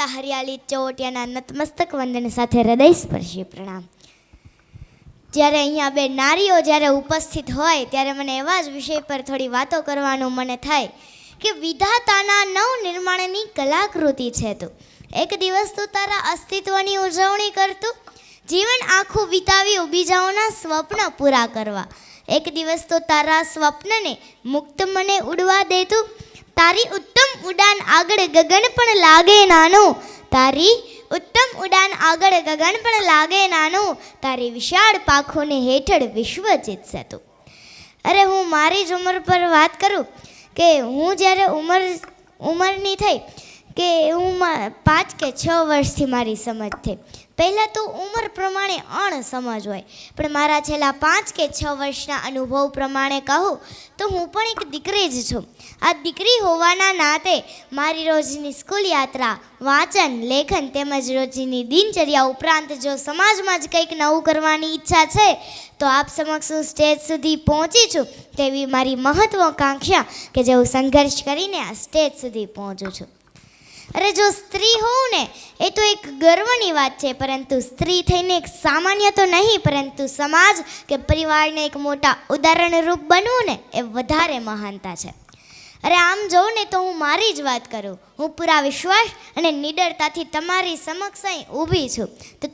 માતા હરિયાળી ચોટિયાના નતમસ્તક વંદન સાથે હૃદય સ્પર્શી પ્રણામ. જ્યારે અહીંયા બે નારીઓ જ્યારે ઉપસ્થિત હોય ત્યારે મને એવા જ વિષય પર થોડી વાતો કરવાનું મને થાય કે વિધાતાના નવનિર્માણની કલાકૃતિ છે તું. એક દિવસ તું તારા અસ્તિત્વની ઉજવણી કરતું, જીવન આખું વિતાવ્યું બીજાઓના સ્વપ્ન પૂરા કરવા. એક દિવસ તો તારા સ્વપ્નને મુક્ત મને ઉડવા દેતું. તારી ઉત્તમ ઉડાન આગળ ગગન પણ લાગે નાનું, તારી ઉત્તમ ઉડાન આગળ ગગન પણ લાગે નાનું, તારી વિશાળ પાંખોને હેઠળ વિશ્વ જીતશે તું. અરે હું મારી જ ઉંમર પર વાત કરું કે હું જ્યારે ઉંમરની થઈ કે હું 5 કે 6 વર્ષથી મારી સમજ થઈ. પહેલાં તો ઉંમર પ્રમાણે અણસમજ હોય, પણ મારા છેલ્લા 5 કે 6 વર્ષના અનુભવ પ્રમાણે કહું તો હું પણ એક દીકરી જ છું. આ દીકરી હોવાના નાતે મારી રોજની સ્કૂલ યાત્રા, વાંચન, લેખન તેમજ રોજની દિનચર્યા ઉપરાંત જો સમાજમાં જ કંઈક નવું કરવાની ઈચ્છા છે તો આપ સમક્ષ હું સ્ટેજ સુધી પહોંચી છું તેવી મારી મહત્વાકાંક્ષા કે જે હું સંઘર્ષ કરીને આ સ્ટેજ સુધી પહોંચું છું. અરે જો સ્ત્રી હોઉં ને એ તો એક ગર્વની વાત છે, પરંતુ સ્ત્રી થઈને એક સામાન્ય તો નહીં પરંતુ સમાજ કે પરિવારને એક મોટા ઉદાહરણરૂપ બનવું ને એ વધારે મહાનતા છે. અરે આમ જોઉં ને તો હું મારી જ વાત કરું, હું પૂરા વિશ્વાસ અને નિડરતાથી તમારી સમક્ષ અહીં ઊભી છું તો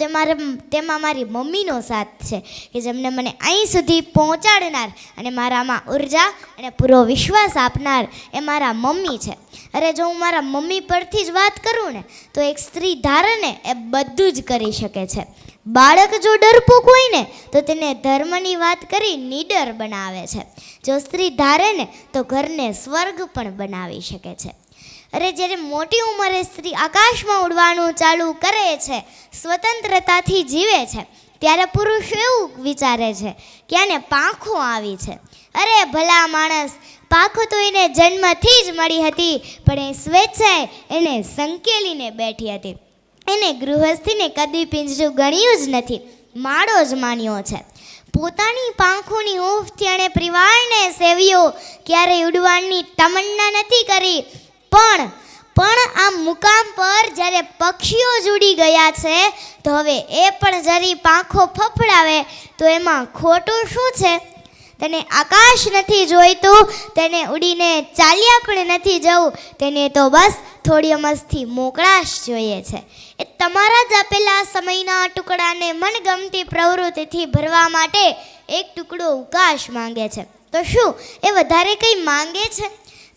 તેમાં મારી મમ્મીનો સાથ છે કે જેમને મને અહીં સુધી પહોંચાડનાર અને મારામાં ઉર્જા અને પૂરો વિશ્વાસ આપનાર એ મારા મમ્મી છે. અરે જો હું મારા મમ્મી પરથી જ વાત કરું ને તો એક સ્ત્રી ધારે એ બધું જ કરી શકે છે. બાળક જો ડરપોક હોય ને તો તેને ધર્મની વાત કરી નીડર બનાવે છે. જો સ્ત્રી ધારે ને તો ઘરને સ્વર્ગ પણ બનાવી શકે છે. અરે જ્યારે મોટી ઉંમરે સ્ત્રી આકાશમાં ઉડવાનું ચાલુ કરે છે, સ્વતંત્રતાથી જીવે છે, ત્યારે પુરુષ એવું વિચારે છે કે આને પાંખો આવી છે. અરે ભલા માણસ, પાંખો તો એને જન્મથી જ મળી હતી, પણ એ સ્વેચ્છાએ એને સંકેલીને બેઠી હતી. એને ગૃહસ્થીને કદી પિંજરું ગણ્યું જ નથી, માળો જ માન્યો છે. પોતાની પાંખોની હૂંફથી એણે પરિવારને સેવ્યો, ક્યારેય ઉડવાની તમન્ના નથી કરી. પણ આ મુકામ પર જ્યારે પક્ષીઓ જ ઉડી ગયા છે તો હવે એ પણ જરી પાંખો ફફડાવે તો એમાં ખોટું શું છે? તેને આકાશ નથી જોઈતું, તેને ઉડીને ચાલ્યા પણ નથી જવું, તેને તો બસ થોડી અમસ્થી મોકળાશ જોઈએ છે. એ તમારા જ આપેલા સમયના ટુકડાને મનગમતી પ્રવૃત્તિથી ભરવા માટે એક ટુકડો અવકાશ માંગે છે. તો શું એ વધારે કંઈ માંગે છે?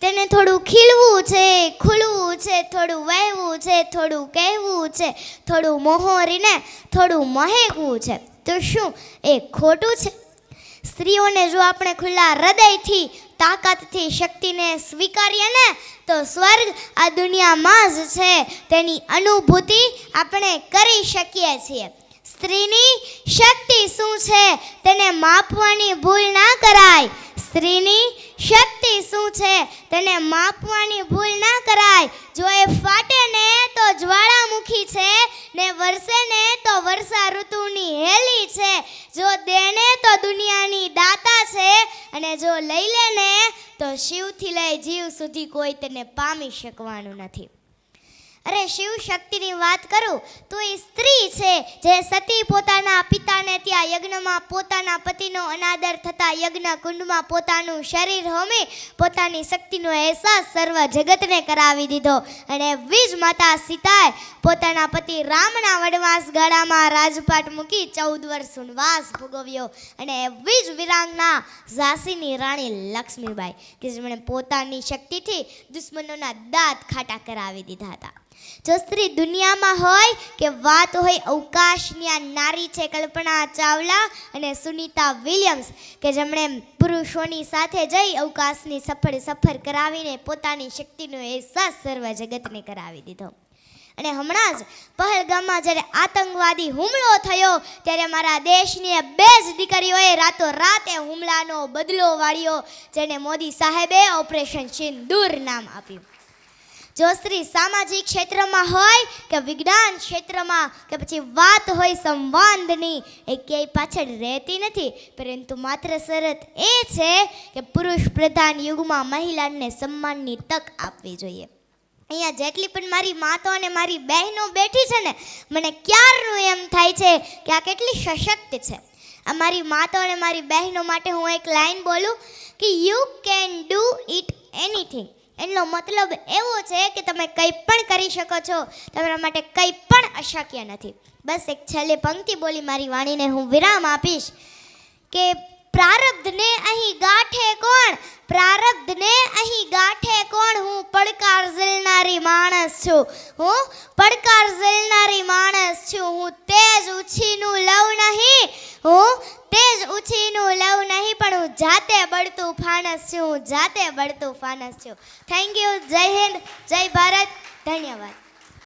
તેને થોડું ખીલવું છે, ખુલવું છે, થોડું વહેવું છે, થોડું કહેવું છે, થોડું મોહરીને થોડું મહેકવું છે. તો શું એ ખોટું છે? સ્ત્રીઓને જો આપણે ખુલ્લા હૃદયથી, તાકાતથી શક્તિને સ્વીકારીએ ને તો સ્વર્ગ આ દુનિયામાં જ છે તેની અનુભૂતિ આપણે કરી શકીએ છીએ. સ્ત્રીની શક્તિ શું છે તેને માપવાની ભૂલ ના કરાય. સ્ત્રીની શક્તિ શું છે તેને માપવાની ભૂલ ના કરાય. જો એ ફાટે ને તો જ્વાળામુખી છે, ને વરસે ને તો વર્ષા ઋતુની હેલી છે. જો દેને તો દુનિયાની દાતા છે, અને જો લઈ લે ને તો શિવથી લઈ જીવ સુધી કોઈ તેને પામી શકવાનું નથી. અરે શિવ શક્તિની વાત કરું તો એ સ્ત્રી છે જે સતી પોતાના પિતાને ત્યાં યજ્ઞમાં પોતાના પતિનો અનાદર થતા યજ્ઞ કુંડમાં પોતાનું શરીર હોમી પોતાની શક્તિનો અહેસાસ સર્વ જગતને કરાવી દીધો. અને વીજ માતા સીતાએ પોતાના પતિ રામના વનવાસ ગાળામાં રાજપાટ મૂકી 14 વર્ષ વનવાસ ભોગવ્યો. અને વીજ વિરાંગના ઝાંસીની રાણી લક્ષ્મીબાઈ કે જેમણે પોતાની શક્તિથી દુશ્મનોના દાંત ખાટા કરાવી દીધા હતા. જો સ્ત્રી દુનિયામાં હોય કે વાત હોય અવકાશની, આ નારી છે કલ્પના ચાવલા અને સુનીતા વિલિયમ્સ કે જેમણે પુરુષોની સાથે જઈ અવકાશની સફર કરાવીને પોતાની શક્તિનો અહેસાસ સર્વ જગતને કરાવી દીધો. અને હમણાં જ પહલગામમાં જ્યારે આતંકવાદી હુમલો થયો ત્યારે મારા દેશની 2 જ દીકરીઓએ રાતોરાત એ હુમલાનો બદલો વાળ્યો, જેને મોદી સાહેબે ઓપરેશન સિંદૂર નામ આપ્યું. જો સ્ત્રી સામાજિક ક્ષેત્રમાં હોય કે વિજ્ઞાન ક્ષેત્રમાં કે પછી વાત હોય સંવાદની, એ ક્યાંય પાછળ રહેતી નથી, પરંતુ માત્ર શરત એ છે કે પુરુષ પ્રધાન યુગમાં મહિલાને સન્માનની તક આપવી જોઈએ. અહીંયા જેટલી પણ મારી માતો અને મારી બહેનો બેઠી છે ને, મને ક્યારનું એમ થાય છે કે આ કેટલી સશક્ત છે. આ મારી માતો અને મારી બહેનો માટે હું એક લાઈન બોલું કે you can do it anything. એનો મતલબ એવો છે કે તમે કંઈ પણ કરી શકો છો, તમારા માટે કંઈ પણ અશક્ય નથી. બસ એક છેલ્લી પંક્તિ બોલી મારી વાણીને હું વિરામ આપીશ કે પ્રારબ્ધને અહીં ગાંઠે કોણ, પ્રારબ્ધને અહીં ગાંઠે કોણ, હું પડકાર ઝીલનારી માણસ છું, હું પડકાર ઝીલનારી માણસ છું. હું તેજ ઉછીનું લઉં નહીં, હું તેજ ઉછીનું લઉં નહીં, પણ હું જાતે બળતું ફાનસ છું, હું જાતે બળતું ફાનસ છું. Thank you. જય હિન્દ, જય ભારત, ધન્યવાદ.